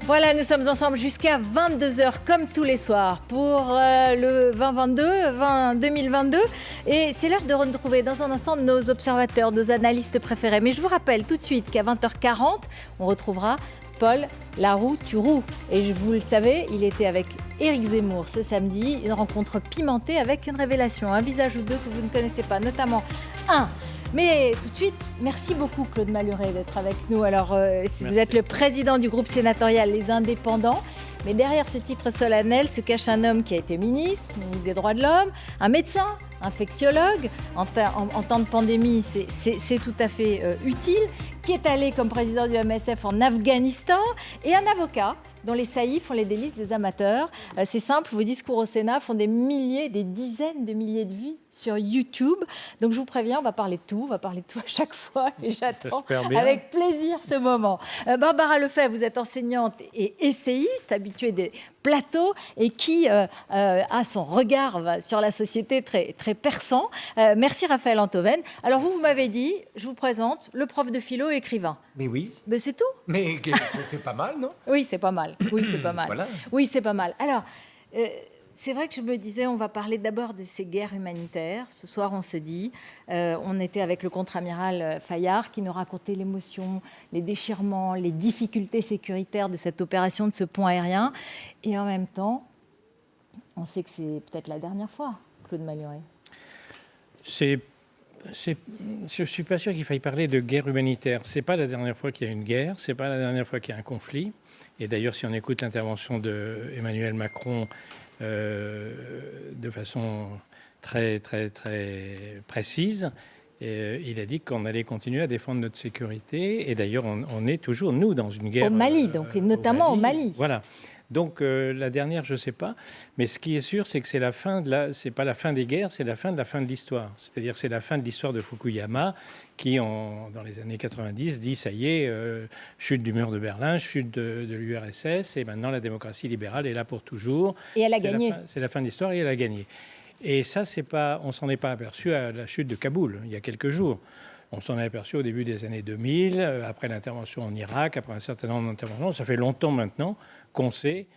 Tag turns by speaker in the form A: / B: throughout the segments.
A: Voilà, nous sommes ensemble jusqu'à 22h comme tous les soirs pour le 2022. Et c'est l'heure de retrouver dans un instant nos observateurs, nos analystes préférés. Mais je vous rappelle tout de suite qu'à 20h40, on retrouvera Paul Laroux-Turou. Et vous le savez, il était avec Éric Zemmour ce samedi. Une rencontre pimentée avec une révélation, un visage ou deux que vous ne connaissez pas, notamment un. Mais tout de suite, merci beaucoup Claude Malhuret d'être avec nous. Alors, vous êtes le président du groupe sénatorial Les Indépendants. Mais derrière ce titre solennel se cache un homme qui a été ministre des Droits de l'Homme, un médecin, infectiologue. En temps de pandémie, c'est tout à fait utile. Qui est allé comme président du MSF en Afghanistan. Et un avocat dont les saillies font les délices des amateurs. C'est simple, vos discours au Sénat font des milliers, des dizaines de milliers de vues sur YouTube. Donc je vous préviens, on va parler de tout à chaque fois. Et j'attends avec plaisir ce moment. Barbara Lefebvre, vous êtes enseignante et essayiste, habituée des plateaux et qui a son regard sur la société très, très perçant. Merci Raphaël Antoven. Alors vous m'avez dit, je vous présente le prof de philo et écrivain.
B: Mais oui.
A: Mais c'est tout.
B: Mais c'est pas mal, non?
A: Oui, c'est pas mal. Oui, c'est pas mal.
B: Voilà.
A: Oui, c'est pas mal. Alors, c'est vrai que je me disais, on va parler d'abord de ces guerres humanitaires. Ce soir, on se dit, on était avec le contre-amiral Fayard qui nous racontait l'émotion, les déchirements, les difficultés sécuritaires de cette opération, de ce pont aérien. Et en même temps, on sait que c'est peut-être la dernière fois, Claude Malhuret.
C: Je ne suis pas sûr qu'il faille parler de guerre humanitaire. Ce n'est pas la dernière fois qu'il y a une guerre, ce n'est pas la dernière fois qu'il y a un conflit. Et d'ailleurs, si on écoute l'intervention d'Emmanuel Macron de façon très, très, très précise, il a dit qu'on allait continuer à défendre notre sécurité. Et d'ailleurs, on est toujours, nous, dans une guerre...
A: Au Mali, donc, et notamment au Mali.
C: Voilà. Donc la dernière, je ne sais pas, mais ce qui est sûr, c'est que c'est c'est pas la fin des guerres, c'est la fin de l'histoire. C'est-à-dire c'est la fin de l'histoire de Fukuyama, qui dans les années 90 dit ça y est, chute du mur de Berlin, chute de l'URSS, et maintenant la démocratie libérale est là pour toujours.
A: Et elle a gagné.
C: C'est la fin de l'histoire et elle a gagné. Et ça, on s'en est pas aperçu à la chute de Kaboul il y a quelques jours. On s'en est aperçu au début des années 2000, après l'intervention en Irak, après un certain nombre d'interventions. Ça fait longtemps maintenant qu'on sait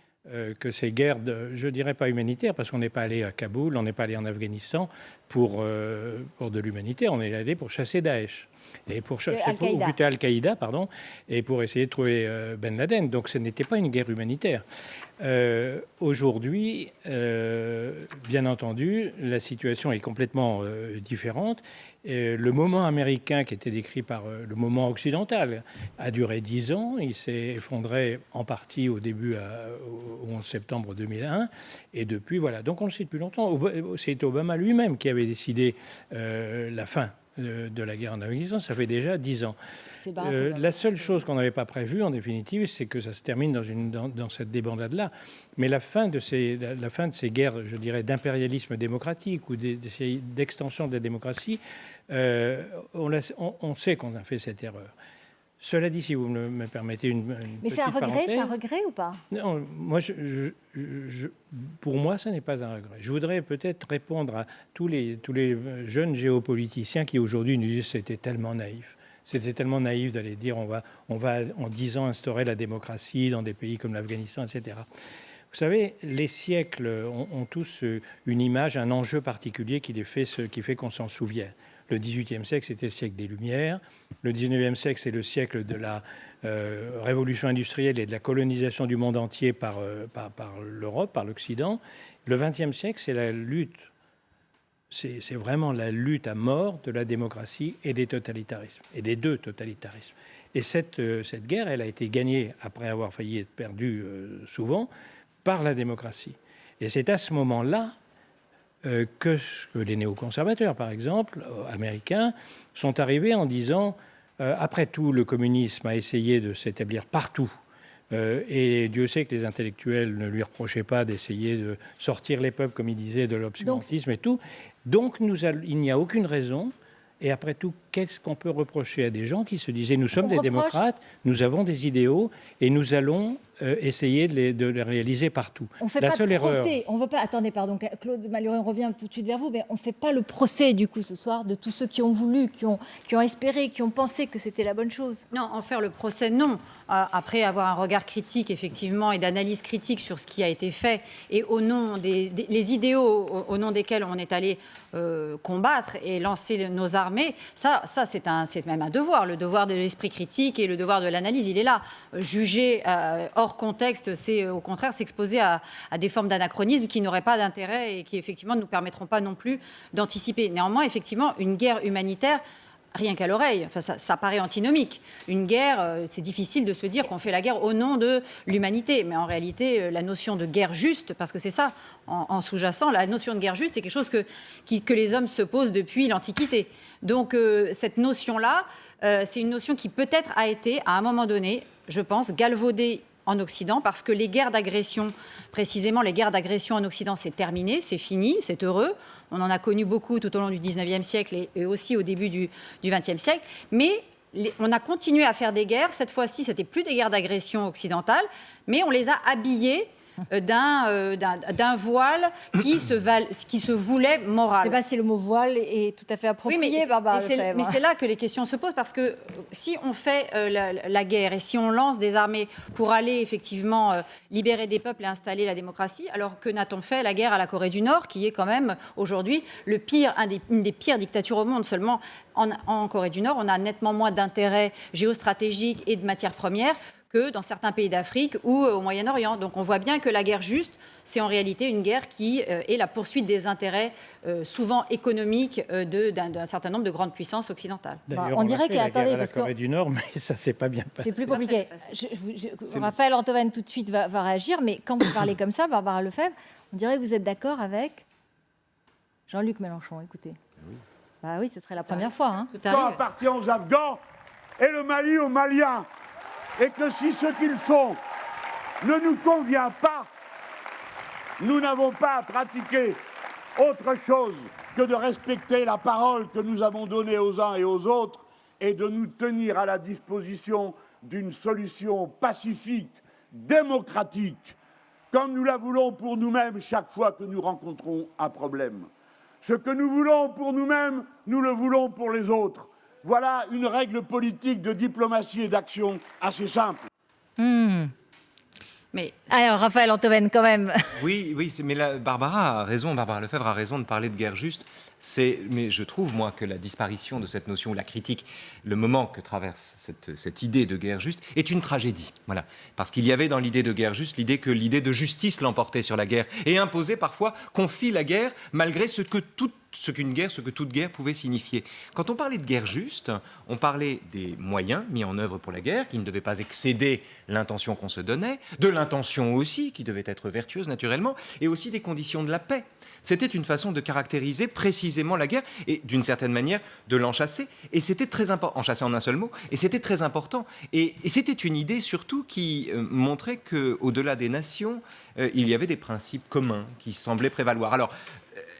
C: que ces guerres, je ne dirais pas humanitaires, parce qu'on n'est pas allé à Kaboul, on n'est pas allé en Afghanistan pour de l'humanitaire, on est allé pour chasser Daesh. Et ou plutôt Al-Qaïda, pardon, et pour essayer de trouver Ben Laden. Donc ce n'était pas une guerre humanitaire. Aujourd'hui, bien entendu, la situation est complètement différente. Le moment américain, qui était décrit par le moment occidental, a duré 10 ans. Il s'est effondré en partie au 11 septembre 2001. Et depuis, voilà. Donc on le sait depuis longtemps. C'est Obama lui-même qui avait décidé la fin de la guerre en Afghanistan. Ça fait déjà 10 ans. La seule chose qu'on n'avait pas prévue, en définitive, c'est que ça se termine dans cette débandade-là. Mais la fin de ces guerres, je dirais, d'impérialisme démocratique ou d'extension de la démocratie, on sait qu'on a fait cette erreur. Cela dit, si vous me permettez une
A: Mais c'est un regret ou pas?
C: Non, moi, pour moi, ce n'est pas un regret. Je voudrais peut-être répondre à tous les jeunes géopoliticiens qui aujourd'hui nous disent que c'était tellement naïf. C'était tellement naïf d'aller dire on va en 10 ans instaurer la démocratie dans des pays comme l'Afghanistan, etc. Vous savez, les siècles ont tous une image, un enjeu particulier qui fait qu'on s'en souvient. Le XVIIIe siècle, c'était le siècle des Lumières. Le XIXe siècle, c'est le siècle de la révolution industrielle et de la colonisation du monde entier par l'Europe, par l'Occident. Le XXe siècle, c'est la lutte. C'est vraiment la lutte à mort de la démocratie et des totalitarismes, et des deux totalitarismes. Et cette guerre, elle a été gagnée, après avoir failli être perdue souvent, par la démocratie. Et c'est à ce moment-là que les néoconservateurs, par exemple, américains, sont arrivés en disant après tout, le communisme a essayé de s'établir partout. Et Dieu sait que les intellectuels ne lui reprochaient pas d'essayer de sortir les peuples, comme il disait, de l'obscurantisme et tout. Donc il n'y a aucune raison. Et après tout, qu'est-ce qu'on peut reprocher à des gens qui se disaient, nous sommes des
A: reproche...
C: démocrates, nous avons des idéaux et nous allons essayer de les réaliser partout.
A: On ne fait
C: La
A: pas
C: seule
A: de
C: erreur...
A: procès. On veut pas... Attendez, pardon, Claude Malhuret, on revient tout de suite vers vous, mais on ne fait pas le procès, du coup, ce soir, de tous ceux qui ont voulu, qui ont espéré, qui ont pensé que c'était la bonne chose.
D: Non, en faire le procès, non. Après avoir un regard critique, effectivement, et d'analyse critique sur ce qui a été fait, et au nom les idéaux au nom desquels on est allé combattre et lancer nos armées, ça c'est même un devoir. Le devoir de l'esprit critique et le devoir de l'analyse, il est là. Juger hors contexte, c'est au contraire s'exposer à des formes d'anachronisme qui n'auraient pas d'intérêt et qui effectivement ne nous permettront pas non plus d'anticiper. Néanmoins, effectivement, une guerre humanitaire, rien qu'à l'oreille, enfin, ça paraît antinomique. Une guerre, c'est difficile de se dire qu'on fait la guerre au nom de l'humanité. Mais en réalité, la notion de guerre juste, parce que c'est ça, en sous-jacent, la notion de guerre juste, c'est quelque chose que les hommes se posent depuis l'Antiquité. Donc cette notion-là, c'est une notion qui peut-être a été, à un moment donné, je pense, galvaudée en Occident, parce que les guerres d'agression, précisément les guerres d'agression en Occident, c'est terminé, c'est fini, c'est heureux. On en a connu beaucoup tout au long du 19e siècle et aussi au début du 20e siècle. Mais on a continué à faire des guerres. Cette fois-ci, ce n'était plus des guerres d'agression occidentale, mais on les a habillées d'un voile qui se voulait moral.
A: Je ne sais pas si le mot voile est tout à fait approprié, Barbara Lefebvre.
D: Mais c'est là que les questions se posent, parce que si on fait la guerre et si on lance des armées pour aller effectivement libérer des peuples et installer la démocratie, alors que n'a-t-on fait la guerre à la Corée du Nord, qui est quand même aujourd'hui une des pires dictatures au monde. Seulement en Corée du Nord, on a nettement moins d'intérêts géostratégiques et de matières premières que dans certains pays d'Afrique ou au Moyen-Orient. Donc on voit bien que la guerre juste, c'est en réalité une guerre qui est la poursuite des intérêts souvent économiques d'un certain nombre de grandes puissances occidentales.
C: D'ailleurs,
A: on dirait
C: a fait la guerre à la
A: parce
C: Corée du Nord, mais ça s'est pas bien passé.
A: C'est plus compliqué. Raphaël Antoven tout de suite va réagir, mais quand vous parlez comme ça, Barbara Lefebvre, on dirait que vous êtes d'accord avec Jean-Luc Mélenchon. Écoutez. Oui. Bah oui, ce serait la première fois. Hein.
E: Tout appartient aux Afghans et le Mali aux Maliens. Et que si ce qu'ils font ne nous convient pas, nous n'avons pas à pratiquer autre chose que de respecter la parole que nous avons donnée aux uns et aux autres et de nous tenir à la disposition d'une solution pacifique, démocratique, comme nous la voulons pour nous-mêmes chaque fois que nous rencontrons un problème. Ce que nous voulons pour nous-mêmes, nous le voulons pour les autres. Voilà une règle politique de diplomatie et d'action assez simple.
A: Mais alors, Raphaël Antoven, quand même.
B: Oui, mais là, Barbara Lefebvre a raison de parler de guerre juste. Mais je trouve, moi, que la disparition de cette notion, la critique, le moment que traverse cette idée de guerre juste, est une tragédie. Voilà. Parce qu'il y avait dans l'idée de guerre juste l'idée que l'idée de justice l'emportait sur la guerre et imposait parfois qu'on fît la guerre malgré ce que toute guerre pouvait signifier. Quand on parlait de guerre juste, on parlait des moyens mis en œuvre pour la guerre, qui ne devaient pas excéder l'intention qu'on se donnait, de l'intention aussi, qui devait être vertueuse naturellement, et aussi des conditions de la paix. C'était une façon de caractériser précisément la guerre et d'une certaine manière de l'enchasser. Et c'était très important, enchasser en un seul mot, et c'était très important. Et c'était une idée surtout qui montrait qu'au-delà des nations, il y avait des principes communs qui semblaient prévaloir. Alors,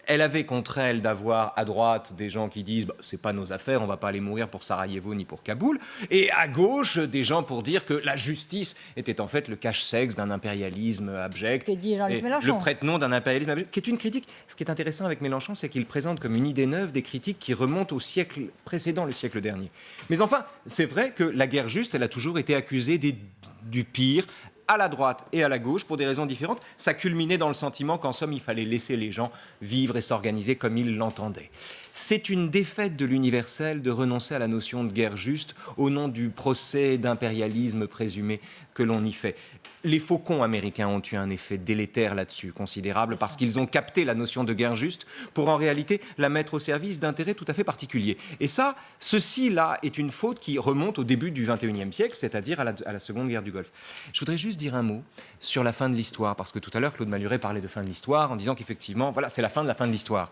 B: elle avait contre elle d'avoir à droite des gens qui disent c'est pas nos affaires, on va pas aller mourir pour Sarajevo ni pour Kaboul, et à gauche des gens pour dire que la justice était en fait le cache-sexe d'un impérialisme abject, le prête-nom d'un impérialisme abject, qui est une critique. Ce qui est intéressant avec Mélenchon, c'est qu'il présente comme une idée neuve des critiques qui remontent au siècle précédent, le siècle dernier. Mais enfin, c'est vrai que la guerre juste, elle a toujours été accusée du pire, à la droite et à la gauche, pour des raisons différentes. Ça culminait dans le sentiment qu'en somme, il fallait laisser les gens vivre et s'organiser comme ils l'entendaient. C'est une défaite de l'universel de renoncer à la notion de guerre juste au nom du procès d'impérialisme présumé que l'on y fait. Les faucons américains ont eu un effet délétère là-dessus, considérable, parce qu'ils ont capté la notion de guerre juste pour en réalité la mettre au service d'intérêts tout à fait particuliers. Et ça, ceci-là est une faute qui remonte au début du XXIe siècle, c'est-à-dire à la Seconde Guerre du Golfe. Je voudrais juste dire un mot sur la fin de l'histoire, parce que tout à l'heure, Claude Malhuret parlait de fin de l'histoire en disant qu'effectivement, voilà, c'est la fin de l'histoire.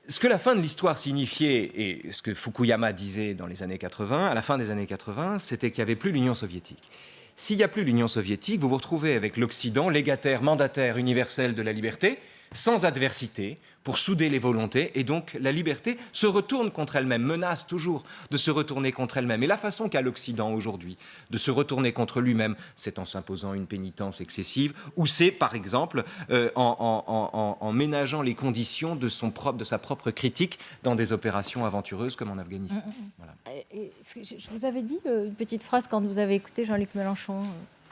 B: Ce que la fin de l'histoire signifiait, et ce que Fukuyama disait dans les années 80, à la fin des années 80, c'était qu'il n'y avait plus l'Union soviétique. S'il n'y a plus l'Union soviétique, vous vous retrouvez avec l'Occident, légataire, mandataire universel de la liberté, sans adversité, pour souder les volontés, et donc la liberté se retourne contre elle-même, menace toujours de se retourner contre elle-même. Et la façon qu'a l'Occident aujourd'hui de se retourner contre lui-même, c'est en s'imposant une pénitence excessive, ou c'est par exemple en ménageant les conditions de sa propre critique dans des opérations aventureuses comme en Afghanistan. Voilà.
A: Je vous avais dit une petite phrase quand vous avez écouté Jean-Luc Mélenchon.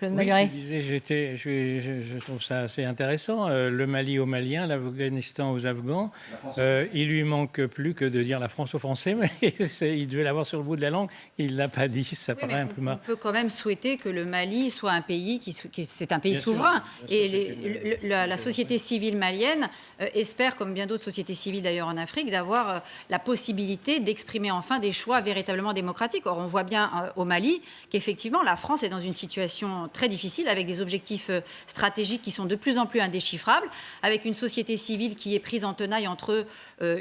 C: Oui, je trouve ça assez intéressant. Le Mali aux Maliens, l'Afghanistan aux Afghans. Il lui manque plus que de dire la France aux Français, mais il devait l'avoir sur le bout de la langue. Il ne l'a pas dit, ça paraît un peu marrant.
D: On peut quand même souhaiter que le Mali soit un pays c'est un pays souverain. Et la société civile malienne espère, comme bien d'autres sociétés civiles d'ailleurs en Afrique, d'avoir la possibilité d'exprimer enfin des choix véritablement démocratiques. Or, on voit bien au Mali qu'effectivement, la France est dans une situation très difficile, avec des objectifs stratégiques qui sont de plus en plus indéchiffrables, avec une société civile qui est prise en tenaille entre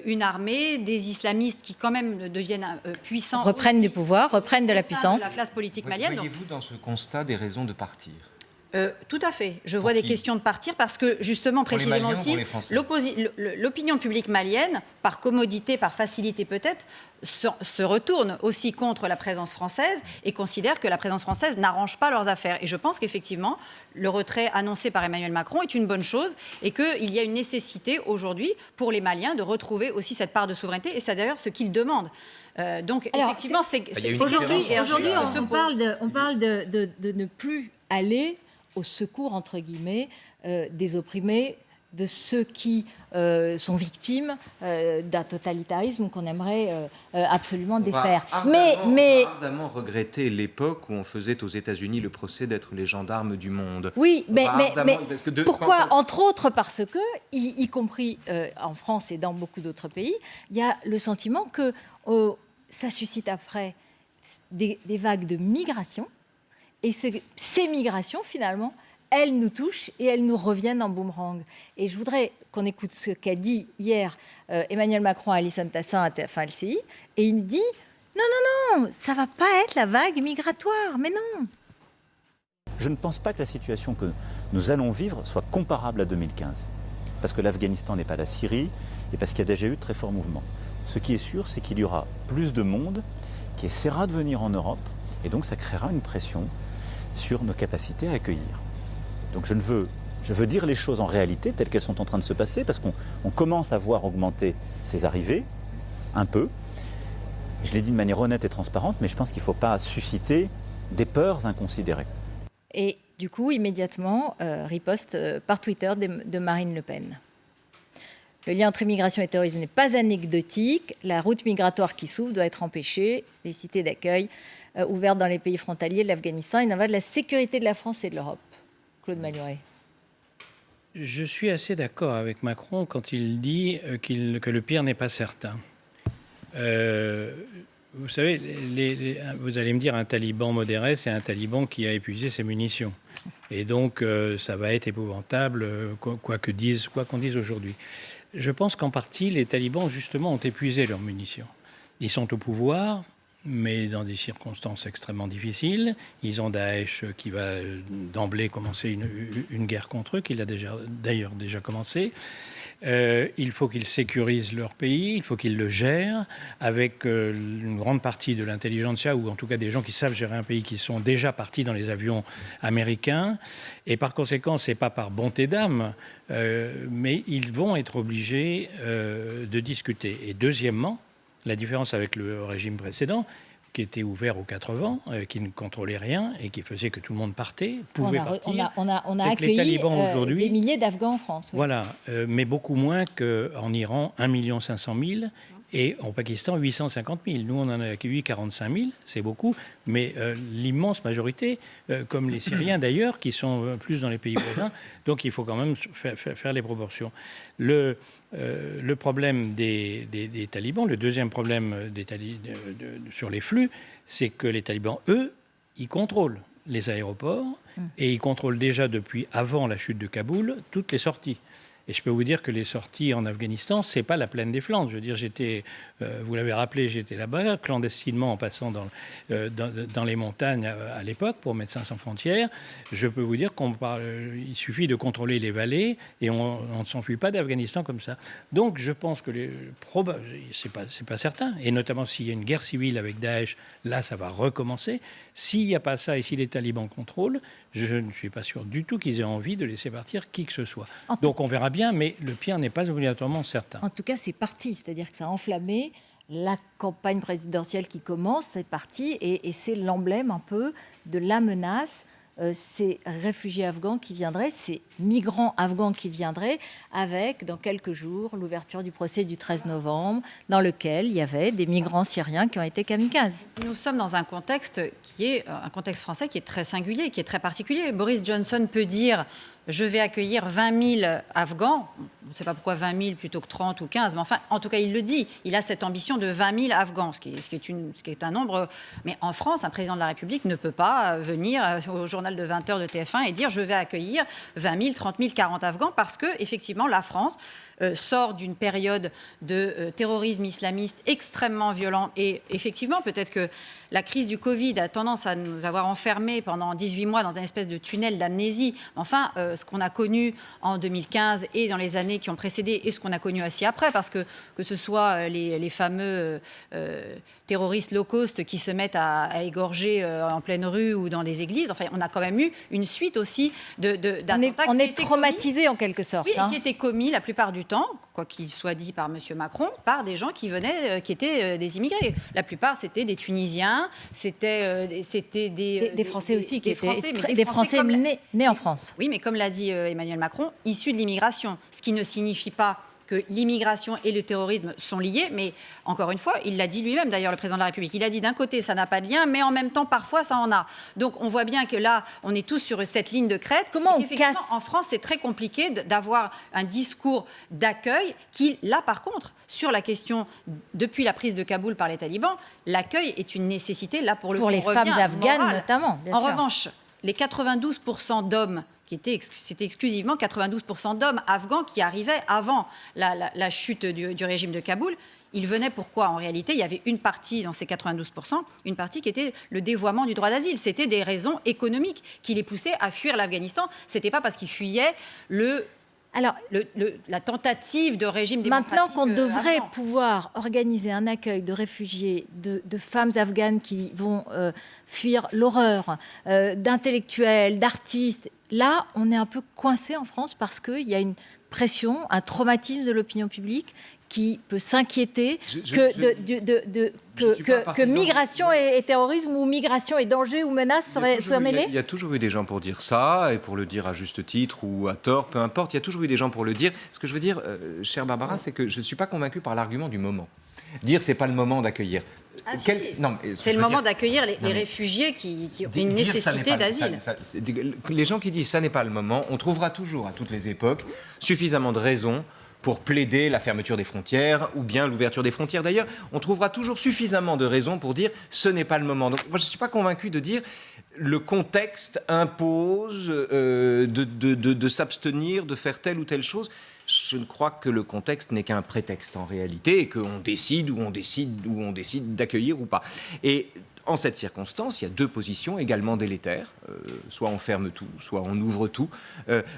D: une armée, des islamistes qui quand même deviennent puissants,
A: reprennent du pouvoir, reprennent de la puissance.
D: De la classe politique malienne.
B: Voyez-vous dans ce constat des raisons de partir ?
D: Tout à fait. Je vois des questions de partir parce que, justement, précisément aussi, l'opinion publique malienne, par commodité, par facilité peut-être, se retourne aussi contre la présence française et considère que la présence française n'arrange pas leurs affaires. Et je pense qu'effectivement, le retrait annoncé par Emmanuel Macron est une bonne chose et qu'il y a une nécessité aujourd'hui pour les Maliens de retrouver aussi cette part de souveraineté. Et c'est d'ailleurs ce qu'ils demandent. Donc, effectivement,
A: aujourd'hui, on parle de ne plus aller au secours, entre guillemets, des opprimés, de ceux qui sont victimes d'un totalitarisme qu'on aimerait absolument défaire.
B: Mais ardemment regretter l'époque où on faisait aux États-Unis le procès d'être les gendarmes du monde.
A: Oui, mais pourquoi ? Entre autres parce que, y compris en France et dans beaucoup d'autres pays, il y a le sentiment que ça suscite après des vagues de migration. Et ces migrations, finalement, elles nous touchent et elles nous reviennent en boomerang. Et je voudrais qu'on écoute ce qu'a dit hier Emmanuel Macron à Alison Tassin à TF1 LCI. Et il dit « Non, ça ne va pas être la vague migratoire, mais non !»
F: Je ne pense pas que la situation que nous allons vivre soit comparable à 2015. Parce que l'Afghanistan n'est pas la Syrie et parce qu'il y a déjà eu de très forts mouvements. Ce qui est sûr, c'est qu'il y aura plus de monde qui essaiera de venir en Europe et donc ça créera une pression sur nos capacités à accueillir. Donc je veux dire les choses en réalité telles qu'elles sont en train de se passer parce qu'on commence à voir augmenter ces arrivées, un peu. Je l'ai dit de manière honnête et transparente, mais je pense qu'il ne faut pas susciter des peurs inconsidérées.
A: Et du coup, immédiatement, riposte par Twitter de Marine Le Pen. Le lien entre immigration et terrorisme n'est pas anecdotique. La route migratoire qui s'ouvre doit être empêchée. Les cités d'accueil ouvertes dans les pays frontaliers de l'Afghanistan, il en va de la sécurité de la France et de l'Europe. Claude Malhuret.
C: Je suis assez d'accord avec Macron quand il dit que le pire n'est pas certain. Vous savez, vous allez me dire, un taliban modéré, c'est un taliban qui a épuisé ses munitions. Et donc, ça va être épouvantable, quoi qu'on dise aujourd'hui. Je pense qu'en partie, les talibans, justement, ont épuisé leurs munitions. Ils sont au pouvoir, mais dans des circonstances extrêmement difficiles. Ils ont Daesh qui va d'emblée commencer une guerre contre eux, qu'il a d'ailleurs déjà commencé. Il faut qu'ils sécurisent leur pays, il faut qu'ils le gèrent avec une grande partie de l'intelligentsia, ou en tout cas des gens qui savent gérer un pays, qui sont déjà partis dans les avions américains. Et par conséquent, ce n'est pas par bonté d'âme, mais ils vont être obligés de discuter. Et deuxièmement, la différence avec le régime précédent, qui était ouvert aux 4 vents, qui ne contrôlait rien et qui faisait que tout le monde pouvait partir.
A: On a accueilli des milliers d'Afghans en France. Oui.
C: Voilà, mais beaucoup moins qu'en Iran, 1 500 000, et en Pakistan, 850 000. Nous, on en a accueilli 45 000, c'est beaucoup, mais l'immense majorité, comme les Syriens d'ailleurs, qui sont plus dans les pays voisins, donc il faut quand même faire les proportions. Le problème des talibans, le deuxième problème sur les flux, c'est que les talibans, eux, ils contrôlent les aéroports et ils contrôlent déjà depuis avant la chute de Kaboul toutes les sorties. Et je peux vous dire que les sorties en Afghanistan, c'est pas la plaine des Flandres. Je veux dire, vous l'avez rappelé, j'étais là-bas clandestinement en passant dans les montagnes à l'époque pour Médecins sans frontières. Je peux vous dire il suffit de contrôler les vallées et on ne s'enfuit pas d'Afghanistan comme ça. Donc je pense que c'est pas certain. Et notamment s'il y a une guerre civile avec Daesh, là ça va recommencer. S'il n'y a pas ça et si les talibans contrôlent, je ne suis pas sûr du tout qu'ils aient envie de laisser partir qui que ce soit. Donc on verra bien, mais le pire n'est pas obligatoirement certain.
A: En tout cas, c'est parti, c'est-à-dire que ça a enflammé la campagne présidentielle qui commence, c'est parti, et c'est l'emblème un peu de la menace. Ces réfugiés afghans qui viendraient, ces migrants afghans qui viendraient, avec, dans quelques jours, l'ouverture du procès du 13 novembre, dans lequel il y avait des migrants syriens qui ont été kamikazes.
D: Nous sommes dans un contexte qui est un contexte français qui est très singulier, qui est très particulier. Boris Johnson peut dire « je vais accueillir 20 000 Afghans ». On ne sait pas pourquoi 20 000 plutôt que 30 ou 15, mais enfin, en tout cas, il le dit. Il a cette ambition de 20 000 Afghans, ce qui est un nombre... Mais en France, un président de la République ne peut pas venir au journal de 20h de TF1 et dire « je vais accueillir 20 000, 30 000, 40 Afghans » parce que, effectivement, la France sort d'une période de terrorisme islamiste extrêmement violent. Et effectivement, peut-être que la crise du Covid a tendance à nous avoir enfermés pendant 18 mois dans une espèce de tunnel d'amnésie. Enfin, ce qu'on a connu en 2015 et dans les années qui ont précédé et ce qu'on a connu aussi après, parce que ce soit les fameux terroristes low cost qui se mettent à égorger en pleine rue ou dans des églises, enfin, on a quand même eu une suite aussi d'attentats.
A: On est traumatisé en quelque sorte.
D: Oui, qui étaient commis la plupart du temps, quoi qu'il soit dit par M. Macron, par des gens qui venaient, qui étaient des immigrés. La plupart, c'était des Tunisiens, c'était
A: des Français aussi,
D: des
A: Français nés en France.
D: Oui, mais comme l'a dit Emmanuel Macron, issus de l'immigration, ce qui ne signifie pas que l'immigration et le terrorisme sont liés, mais encore une fois, il l'a dit lui-même d'ailleurs, le président de la République, il a dit d'un côté ça n'a pas de lien, mais en même temps parfois ça en a. Donc on voit bien que là, on est tous sur cette ligne de crête.
A: Comment on casse ?
D: En France, c'est très compliqué d'avoir un discours d'accueil qui, là par contre, sur la question, depuis la prise de Kaboul par les talibans, l'accueil est une nécessité, là pour le coup,
A: pour les femmes afghanes
D: morale.
A: Notamment, bien
D: en
A: sûr.
D: revanche, les 92% d'hommes c'était exclusivement 92% d'hommes afghans qui arrivaient avant la chute du régime de Kaboul. Ils venaient pourquoi ? En réalité, il y avait une partie dans ces 92%, une partie qui était le dévoiement du droit d'asile. C'était des raisons économiques qui les poussaient à fuir l'Afghanistan. C'était pas parce qu'ils fuyaient la tentative de régime démocratique.
A: Maintenant qu'on devrait pouvoir organiser un accueil de réfugiés, de femmes afghanes qui vont fuir l'horreur, d'intellectuels, d'artistes, là, on est un peu coincé en France parce qu'il y a une pression, un traumatisme de l'opinion publique qui peut s'inquiéter que migration et terrorisme ou migration et danger ou menace soient mêlés.
B: Il y a toujours eu des gens pour dire ça, et pour le dire à juste titre ou à tort, peu importe, il y a toujours eu des gens pour le dire. Ce que je veux dire, chère Barbara, c'est que je ne suis pas convaincu par l'argument du moment. Dire c'est pas le moment d'accueillir.
D: Non, c'est le moment d'accueillir les réfugiés qui ont une nécessité d'asile.
B: Les gens qui disent ça n'est pas le moment, on trouvera toujours à toutes les époques suffisamment de raisons pour plaider la fermeture des frontières ou bien l'ouverture des frontières. D'ailleurs, on trouvera toujours suffisamment de raisons pour dire ce n'est pas le moment. Donc, moi, je ne suis pas convaincu de dire le contexte impose de s'abstenir, de faire telle ou telle chose. Je ne crois que le contexte n'est qu'un prétexte en réalité et qu'on décide ou on décide d'accueillir ou pas. Et en cette circonstance, il y a deux positions également délétères. Soit on ferme tout, soit on ouvre tout.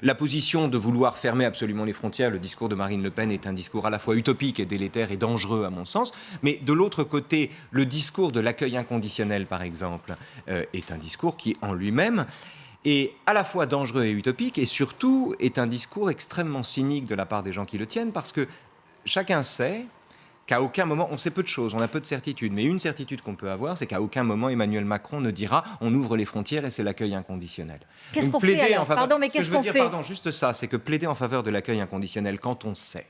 B: La position de vouloir fermer absolument les frontières, le discours de Marine Le Pen est un discours à la fois utopique et délétère et dangereux à mon sens. Mais de l'autre côté, le discours de l'accueil inconditionnel, par exemple, est un discours qui, en lui-même, est à la fois dangereux et utopique et surtout est un discours extrêmement cynique de la part des gens qui le tiennent parce que chacun sait qu'à aucun moment, on sait peu de choses, on a peu de certitudes, mais une certitude qu'on peut avoir, c'est qu'à aucun moment Emmanuel Macron ne dira on ouvre les frontières et c'est l'accueil inconditionnel.
A: Qu'est-ce qu'on fait alors ? Pardon, mais qu'est-ce qu'on fait ?
B: Pardon, juste ça, c'est que plaider en faveur de l'accueil inconditionnel quand on sait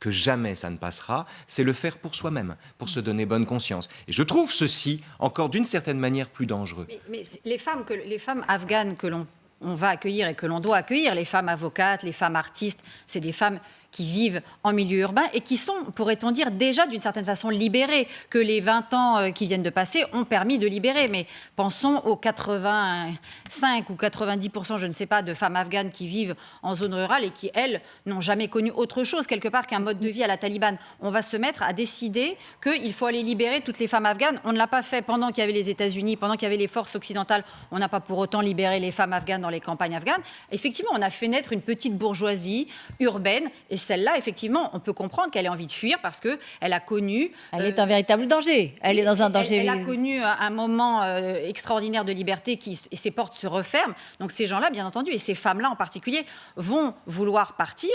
B: que jamais ça ne passera, c'est le faire pour soi-même, pour se donner bonne conscience. Et je trouve ceci encore d'une certaine manière plus dangereux.
D: Mais les femmes afghanes que l'on va accueillir et que l'on doit accueillir, les femmes avocates, les femmes artistes, c'est des femmes qui vivent en milieu urbain et qui sont, pourrait-on dire, déjà d'une certaine façon libérés, que les 20 ans qui viennent de passer ont permis de libérer. Mais pensons aux 85 ou 90%, je ne sais pas, de femmes afghanes qui vivent en zone rurale et qui, elles, n'ont jamais connu autre chose, quelque part, qu'un mode de vie à la Taliban. On va se mettre à décider qu'il faut aller libérer toutes les femmes afghanes. On ne l'a pas fait pendant qu'il y avait les États-Unis, pendant qu'il y avait les forces occidentales. On n'a pas pour autant libéré les femmes afghanes dans les campagnes afghanes. Effectivement, on a fait naître une petite bourgeoisie urbaine et celle-là, effectivement, on peut comprendre qu'elle ait envie de fuir parce qu'elle a connu...
A: Elle est un véritable danger. Elle est dans un danger.
D: Elle a connu un moment extraordinaire de liberté et ses portes se referment. Donc ces gens-là, bien entendu, et ces femmes-là en particulier, vont vouloir partir.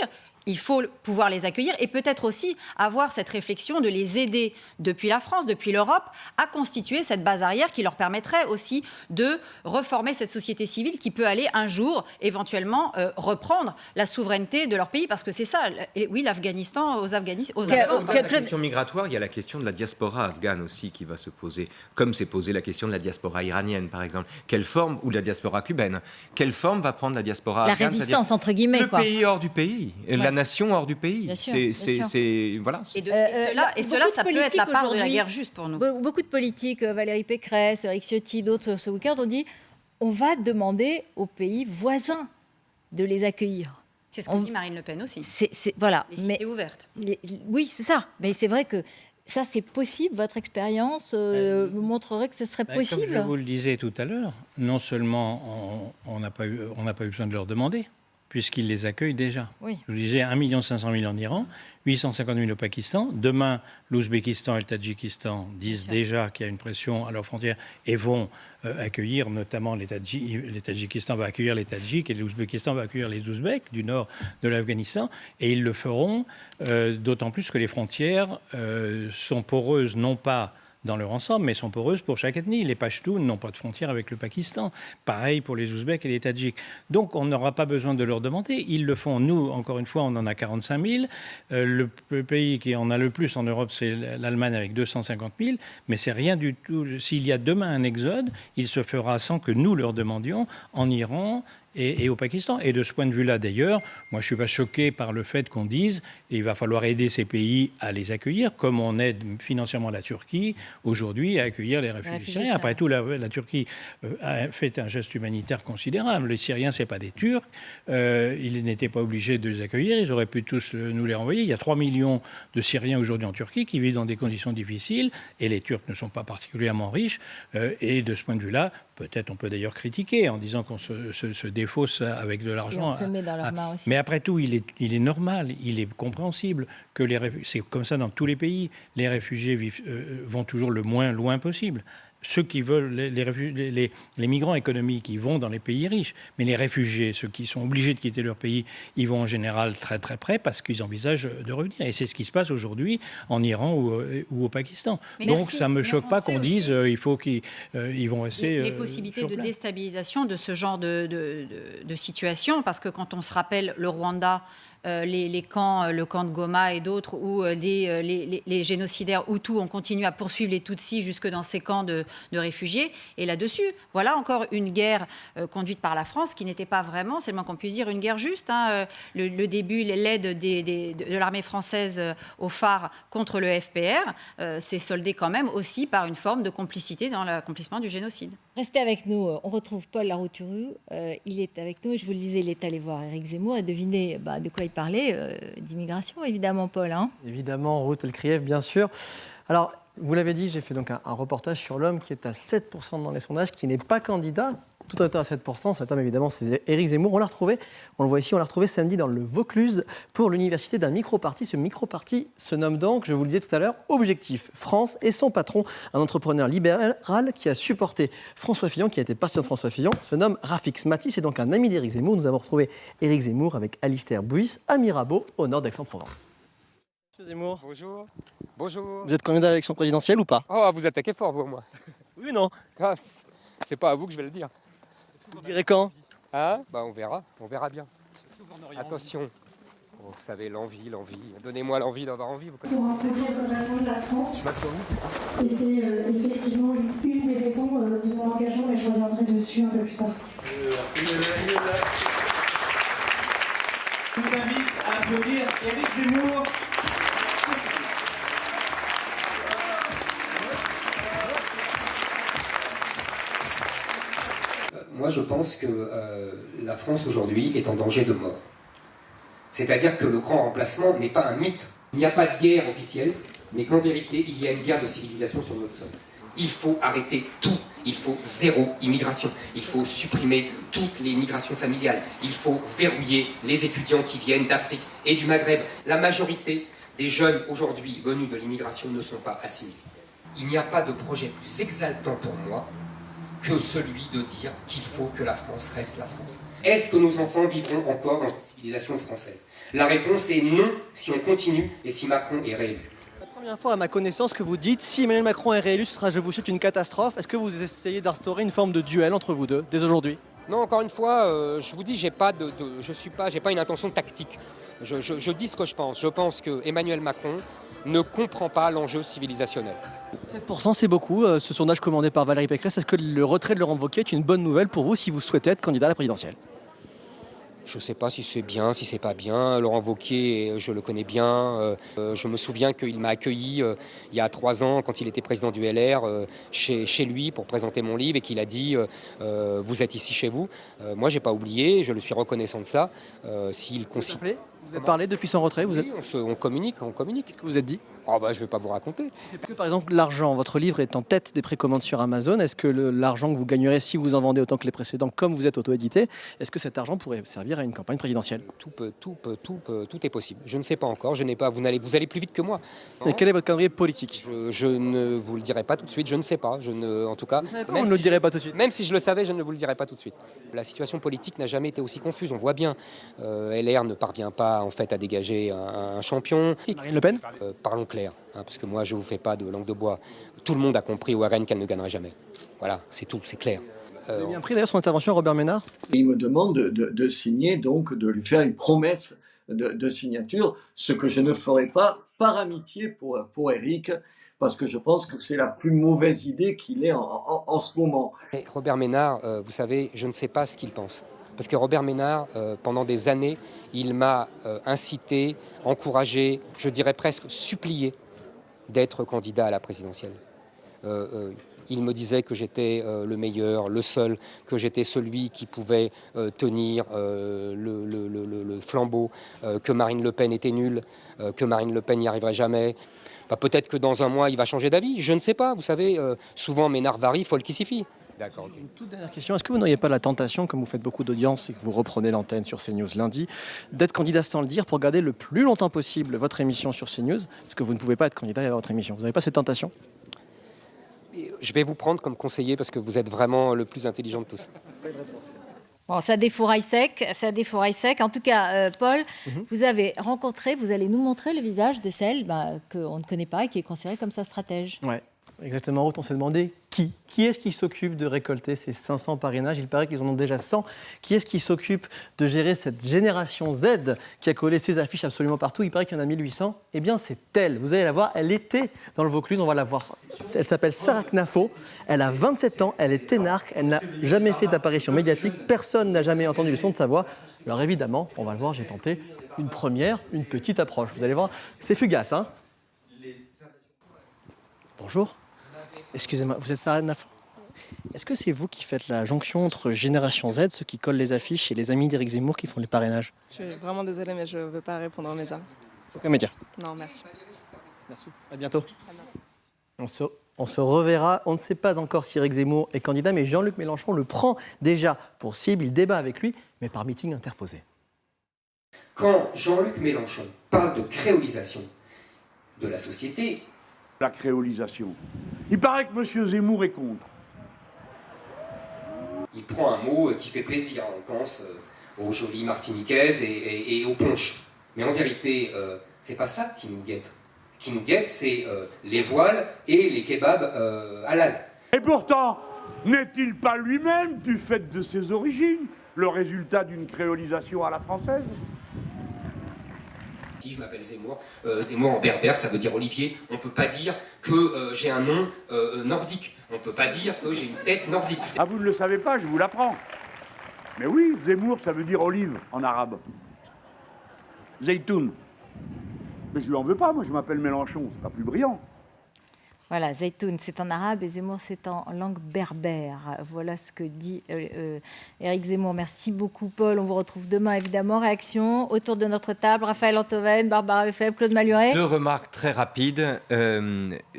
D: Il faut pouvoir les accueillir et peut-être aussi avoir cette réflexion de les aider depuis la France, depuis l'Europe, à constituer cette base arrière qui leur permettrait aussi de reformer cette société civile qui peut aller un jour éventuellement reprendre la souveraineté de leur pays. Parce que c'est ça, oui, l'Afghanistan aux Afghans.
B: Dans la question migratoire, il y a la question de la diaspora afghane aussi qui va se poser, comme s'est posée la question de la diaspora iranienne, par exemple. Quelle forme, ou la diaspora cubaine, quelle forme va prendre la diaspora afghane?
A: La résistance, entre guillemets,
B: quoi. Le pays hors du pays. La nation hors du pays.
A: Bien sûr.
B: Voilà.
D: Et cela, ça peut être la part de la guerre juste pour nous.
A: Beaucoup de politiques, Valérie Pécresse, Éric Ciotti, d'autres ce week-end, ont dit on va demander aux pays voisins de les accueillir.
D: C'est ce que dit Marine Le Pen aussi.
A: Voilà.
D: Les cités ouvertes.
A: Oui, c'est ça. Mais c'est vrai que ça, c'est possible. Votre expérience vous montrerait que ce serait possible.
C: Comme je vous le disais tout à l'heure, non seulement on n'a pas eu besoin de leur demander, puisqu'ils les accueillent déjà.
A: Oui.
C: Je vous disais 1 500 000 en Iran, 850 000 au Pakistan. Demain, l'Ouzbékistan et le Tadjikistan disent déjà qu'il y a une pression à leurs frontières et vont accueillir, notamment les Tadjikistan va accueillir les Tadjiks et l'Ouzbékistan va accueillir les Ouzbeks du nord de l'Afghanistan. Et ils le feront, d'autant plus que les frontières sont poreuses, non pas dans leur ensemble, mais sont poreuses pour chaque ethnie. Les Pashtuns n'ont pas de frontière avec le Pakistan. Pareil pour les Ouzbeks et les Tadjiks. Donc, on n'aura pas besoin de leur demander. Ils le font. Nous, encore une fois, on en a 45 000. Le pays qui en a le plus en Europe, c'est l'Allemagne avec 250 000. Mais c'est rien du tout. S'il y a demain un exode, il se fera sans que nous leur demandions en Iran et au Pakistan. Et de ce point de vue-là, d'ailleurs, moi, je ne suis pas choqué par le fait qu'on dise qu'il va falloir aider ces pays à les accueillir, comme on aide financièrement la Turquie aujourd'hui à accueillir les réfugiés syriens. Après tout, la Turquie a fait un geste humanitaire considérable. Les Syriens, ce n'est pas des Turcs. Ils n'étaient pas obligés de les accueillir. Ils auraient pu tous nous les renvoyer. Il y a 3 millions de Syriens aujourd'hui en Turquie qui vivent dans des conditions difficiles. Et les Turcs ne sont pas particulièrement riches. Et de ce point de vue-là, peut-être on peut d'ailleurs critiquer en disant qu'on se défausse avec de l'argent.
A: On se met dans leurs mains aussi.
C: Mais après tout, il est normal, il est compréhensible que c'est comme ça dans tous les pays. Les réfugiés vont toujours le moins loin possible. Ceux qui veulent, les migrants économiques, ils vont dans les pays riches. Mais les réfugiés, ceux qui sont obligés de quitter leur pays, ils vont en général très très près parce qu'ils envisagent de revenir. Et c'est ce qui se passe aujourd'hui en Iran ou au Pakistan. Donc ça ne me choque pas qu'on dise il faut qu'ils vont rester
D: les possibilités de déstabilisation de ce genre de situation, parce que quand on se rappelle le Rwanda, le camp de Goma et d'autres, où les génocidaires Hutus ont continué à poursuivre les Tutsis jusque dans ces camps de réfugiés. Et là-dessus, voilà encore une guerre conduite par la France qui n'était pas vraiment, c'est le moins qu'on puisse dire, une guerre juste. Le début, l'aide de l'armée française au phare contre le FPR s'est soldée quand même aussi par une forme de complicité dans l'accomplissement du génocide.
A: Restez avec nous, on retrouve Paul Larouturou, il est avec nous, je vous le disais, il est allé voir Éric Zemmour et devinez de quoi il parlait, d'immigration évidemment, Paul.
G: Évidemment, Ruth El-Krief, bien sûr. Alors, vous l'avez dit, j'ai fait donc un reportage sur l'homme qui est à 7% dans les sondages, qui n'est pas candidat. Tout à 7%, cet homme évidemment c'est Éric Zemmour. On l'a retrouvé, on le voit ici, on l'a retrouvé samedi dans le Vaucluse pour l'université d'un micro-parti. Ce micro-parti se nomme donc, je vous le disais tout à l'heure, Objectif France, et son patron, un entrepreneur libéral qui a supporté François Fillon, qui a été partisan de François Fillon, se nomme Rafik Smati, c'est donc un ami d'Éric Zemmour. Nous avons retrouvé Éric Zemmour avec Alistair Bouis à Mirabeau, au nord d'Aix-en-Provence. Monsieur Zemmour.
H: Bonjour. Bonjour.
G: Vous êtes candidat à l'élection présidentielle ou pas?
H: Oh, vous attaquez fort, vous, moi.
G: Oui, non.
H: Ah, c'est pas à vous que je vais le dire.
G: Vous direz quand?
H: On verra bien. Attention. Vous savez, l'envie. Donnez-moi l'envie d'avoir envie.
I: Pour un petit redressement de la France. Et c'est effectivement une des raisons de mon engagement, et je reviendrai dessus un peu plus tard.
J: Je vous invite à applaudir
B: Éric Zemmour.
H: Moi, je pense que la France aujourd'hui est en danger de mort. C'est-à-dire que le grand remplacement n'est pas un mythe. Il n'y a pas de guerre officielle, mais qu'en vérité, il y a une guerre de civilisation sur notre sol. Il faut arrêter tout. Il faut zéro immigration. Il faut supprimer toutes les migrations familiales. Il faut verrouiller les étudiants qui viennent d'Afrique et du Maghreb. La majorité des jeunes aujourd'hui venus de l'immigration ne sont pas assimilés. Il n'y a pas de projet plus exaltant pour moi que celui de dire qu'il faut que la France reste la France. Est-ce que nos enfants vivront encore dans cette civilisation française? La réponse est non si on continue et si Macron est réélu.
G: La première fois à ma connaissance que vous dites si Emmanuel Macron est réélu, ce sera, je vous cite, une catastrophe. Est-ce que vous essayez d'instaurer une forme de duel entre vous deux dès aujourd'hui?
H: Non, encore une fois, je vous dis, j'ai pas une intention tactique. Je dis ce que je pense. Je pense que Emmanuel Macron ne comprend pas l'enjeu civilisationnel.
G: 7%, c'est beaucoup. Ce sondage commandé par Valérie Pécresse, est-ce que le retrait de Laurent Wauquiez est une bonne nouvelle pour vous si vous souhaitez être candidat à la présidentielle?
H: Je ne sais pas si c'est bien, si c'est pas bien. Laurent Wauquiez, je le connais bien. Je me souviens qu'il m'a accueilli il y a 3 ans, quand il était président du LR, chez lui pour présenter mon livre et qu'il a dit vous êtes ici chez vous. Moi, j'ai pas oublié, je le suis reconnaissant de ça. S'il considère.
G: Vous êtes parlé depuis son retrait?
H: Oui, on communique.
G: Qu'est-ce que vous êtes dit?
H: Oh bah, je ne vais pas vous raconter.
G: C'est que par exemple l'argent, votre livre est en tête des précommandes sur Amazon. Est-ce que l'argent que vous gagnerez si vous en vendez autant que les précédents, comme vous êtes auto-édité, est-ce que cet argent pourrait servir à une campagne présidentielle?
H: Tout est possible. Je ne sais pas encore. Je n'ai pas. Vous allez plus vite que moi.
G: Et quel est votre calendrier politique?
H: Je ne vous le dirai pas tout de suite. Je ne sais pas. En tout cas.
G: On ne le dirait pas tout de suite.
H: Même si je le savais, je ne vous le dirai pas tout de suite. La situation politique n'a jamais été aussi confuse. On voit bien. LR ne parvient pas en fait à dégager un champion.
G: Marine Le Pen.
H: Parlons clair. Parce que moi, je ne vous fais pas de langue de bois. Tout le monde a compris au RN qu'elle ne gagnerait jamais. Voilà, c'est tout, c'est clair.
G: Vous avez bien pris d'ailleurs son intervention à Robert Ménard.
J: Il me demande de signer, donc de lui faire une promesse de signature, ce que je ne ferai pas par amitié pour Éric, parce que je pense que c'est la plus mauvaise idée qu'il ait en ce moment.
H: Et Robert Ménard, vous savez, je ne sais pas ce qu'il pense. Parce que Robert Ménard, pendant des années, il m'a incité, encouragé, je dirais presque supplié d'être candidat à la présidentielle. Il me disait que j'étais le meilleur, le seul, que j'étais celui qui pouvait tenir le flambeau, que Marine Le Pen était nulle, que Marine Le Pen n'y arriverait jamais. Bah, peut-être que dans un mois, il va changer d'avis, je ne sais pas. Vous savez, souvent Ménard varie, folle qui s'y fie. D'accord. Okay.
G: Une toute dernière question. Est-ce que vous n'auriez pas la tentation, comme vous faites beaucoup d'audience et que vous reprenez l'antenne sur CNews lundi, d'être candidat sans le dire pour garder le plus longtemps possible votre émission sur CNews? Parce que vous ne pouvez pas être candidat à votre émission. Vous n'avez pas cette tentation?
H: Je vais vous prendre comme conseiller parce que vous êtes vraiment le plus intelligent de tous.
A: Bon, ça défouraille sec. En tout cas, Paul, vous avez rencontré, vous allez nous montrer le visage de celle qu'on ne connaît pas et qui est considérée comme sa stratège.
G: Ouais. Exactement, Ruth, on s'est demandé qui est-ce qui s'occupe de récolter ces 500 parrainages. Il paraît qu'ils en ont déjà 100. Qui est-ce qui s'occupe de gérer cette génération Z qui a collé ses affiches absolument partout? Il paraît qu'il y en a 1800. Eh bien, c'est elle. Vous allez la voir. Elle était dans le Vaucluse. On va la voir. Elle s'appelle Sarah Knafo. Elle a 27 ans. Elle est énarque. Elle n'a jamais fait d'apparition médiatique. Personne n'a jamais entendu le son de sa voix. Alors évidemment, on va le voir, j'ai tenté une petite approche. Vous allez voir, c'est fugace, hein? Bonjour. Excusez-moi, vous êtes Sarah Knafo? Est-ce que c'est vous qui faites la jonction entre Génération Z, ceux qui collent les affiches, et les amis d'Éric Zemmour qui font les parrainages?
K: Je suis vraiment désolée, mais je ne veux pas répondre aux médias.
G: Aucun média?
K: Non, merci.
G: Merci, à bientôt. On se reverra. On ne sait pas encore si Éric Zemmour est candidat, mais Jean-Luc Mélenchon le prend déjà pour cible. Il débat avec lui, mais par meeting interposé.
H: Quand Jean-Luc Mélenchon parle de créolisation de la société...
E: La créolisation. Il paraît que M. Zemmour est contre.
H: Il prend un mot qui fait plaisir, on pense aux jolies martiniquaises et aux punch. Mais en vérité, c'est pas ça qui nous guette. Ce qui nous guette, c'est les voiles et les kebabs halal.
E: Et pourtant, n'est-il pas lui-même, du fait de ses origines, le résultat d'une créolisation à la française?
H: Si je m'appelle Zemmour, Zemmour en berbère, ça veut dire Olivier. On ne peut pas dire que j'ai un nom nordique. On ne peut pas dire que j'ai une tête nordique.
E: Ah, vous ne le savez pas, je vous l'apprends. Mais oui, Zemmour, ça veut dire olive en arabe. Zeytoun. Mais je lui en veux pas, moi je m'appelle Mélenchon, c'est pas plus brillant.
A: Voilà, Zaytoun, c'est en arabe et Zemmour, c'est en langue berbère. Voilà ce que dit Éric Zemmour. Merci beaucoup, Paul. On vous retrouve demain, évidemment. Réaction autour de notre table. Raphaël Antoven, Barbara Lefebvre, Claude Malhuret.
B: 2 remarques très rapides.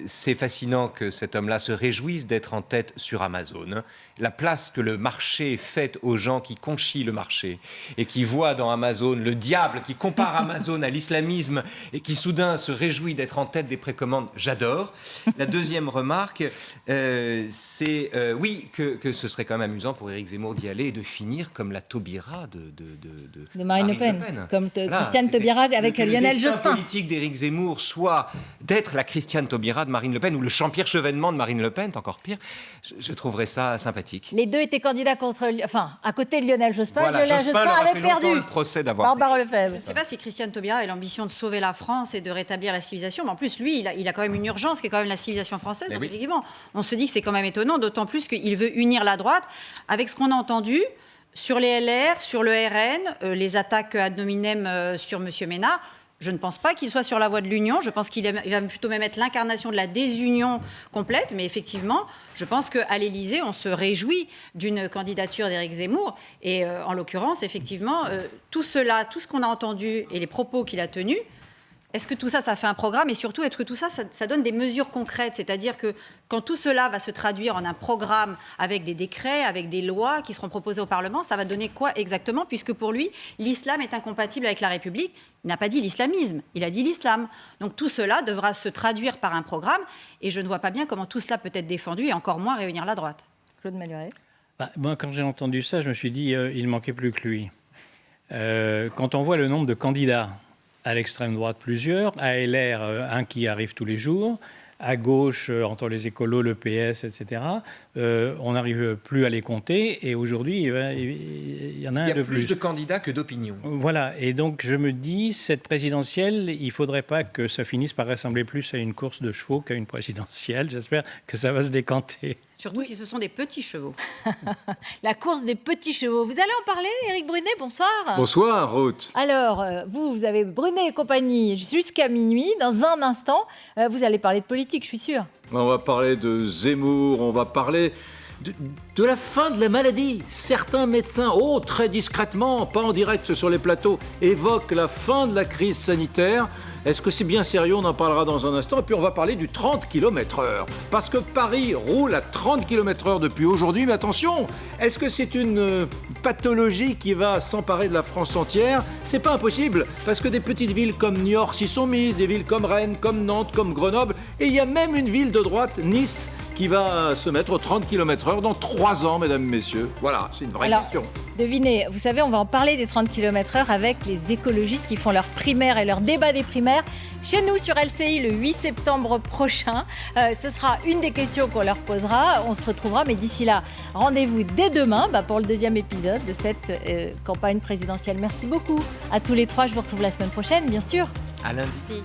B: C'est fascinant que cet homme-là se réjouisse d'être en tête sur Amazon. La place que le marché fait aux gens qui conchient le marché et qui voient dans Amazon le diable, qui compare Amazon à l'islamisme et qui soudain se réjouit d'être en tête des précommandes, j'adore. La deuxième remarque, c'est que ce serait quand même amusant pour Éric Zemmour d'y aller et de finir comme la Taubira
A: de Marine Le Pen. Comme Christiane Taubira avec Lionel Jospin.
B: Le politique d'Éric Zemmour soit d'être la Christiane Taubira de Marine Le Pen ou le Jean-Pierre Chevènement de Marine Le Pen, encore pire. Je trouverais ça sympathique.
A: Les deux étaient candidats à côté de Lionel Jospin.
B: Voilà,
A: Lionel Jospin avait perdu.
B: Le procès d'avoir.
A: Barbara Lefebvre.
D: Je ne sais pas si Christiane Taubira a l'ambition de sauver la France et de rétablir la civilisation, mais en plus, lui, il a quand même une urgence qui est quand même la civilisation française. Donc, effectivement, on se dit que c'est quand même étonnant, d'autant plus qu'il veut unir la droite avec ce qu'on a entendu sur les LR, sur le RN, les attaques ad nominem sur M. Ménard. Je ne pense pas qu'il soit sur la voie de l'union. Je pense qu'il va plutôt même être l'incarnation de la désunion complète. Mais effectivement, je pense qu'à l'Élysée, on se réjouit d'une candidature d'Éric Zemmour. Et en l'occurrence, effectivement, tout cela, tout ce qu'on a entendu et les propos qu'il a tenus, est-ce que tout ça, ça fait un programme? Et surtout, est-ce que tout ça, ça donne des mesures concrètes? C'est-à-dire que quand tout cela va se traduire en un programme avec des décrets, avec des lois qui seront proposées au Parlement, ça va donner quoi exactement? Puisque pour lui, l'islam est incompatible avec la République. Il n'a pas dit l'islamisme, il a dit l'islam. Donc tout cela devra se traduire par un programme. Et je ne vois pas bien comment tout cela peut être défendu et encore moins réunir la droite.
A: Claude Malhuret.
C: Moi, quand j'ai entendu ça, je me suis dit, il ne manquait plus que lui. Quand on voit le nombre de candidats, à l'extrême droite plusieurs, à LR un qui arrive tous les jours, à gauche entre les écolos, le PS, etc. On n'arrive plus à les compter et aujourd'hui il y en a un de plus.
B: Il y a plus de candidats que d'opinions.
C: Voilà, et donc je me dis, cette présidentielle, il ne faudrait pas que ça finisse par ressembler plus à une course de chevaux qu'à une présidentielle. J'espère que ça va se décanter.
D: Surtout si ce sont des petits chevaux.
A: La course des petits chevaux. Vous allez en parler, Éric Brunet, bonsoir.
L: Bonsoir, Ruth.
A: Alors, vous avez Brunet et compagnie jusqu'à minuit. Dans un instant, vous allez parler de politique, je suis sûre.
L: On va parler de Zemmour, on va parler de la fin de la maladie. Certains médecins, très discrètement, pas en direct sur les plateaux, évoquent la fin de la crise sanitaire. Est-ce que c'est bien sérieux? On en parlera dans un instant. Et puis on va parler du 30 km/h. Parce que Paris roule à 30 km/h depuis aujourd'hui. Mais attention, est-ce que c'est une pathologie qui va s'emparer de la France entière? C'est pas impossible. Parce que des petites villes comme Niort s'y sont mises, des villes comme Rennes, comme Nantes, comme Grenoble. Et il y a même une ville de droite, Nice, qui va se mettre aux 30 km/h dans 3 ans, mesdames, messieurs. Voilà, c'est une vraie question.
A: Devinez, vous savez, on va en parler des 30 km/h avec les écologistes qui font leur primaire et leur débat des primaires chez nous sur LCI le 8 septembre prochain. Ce sera une des questions qu'on leur posera. On se retrouvera, mais d'ici là, rendez-vous dès demain pour le 2e épisode de cette campagne présidentielle. Merci beaucoup à tous les 3. Je vous retrouve la semaine prochaine, bien sûr.
B: À lundi.
D: Si.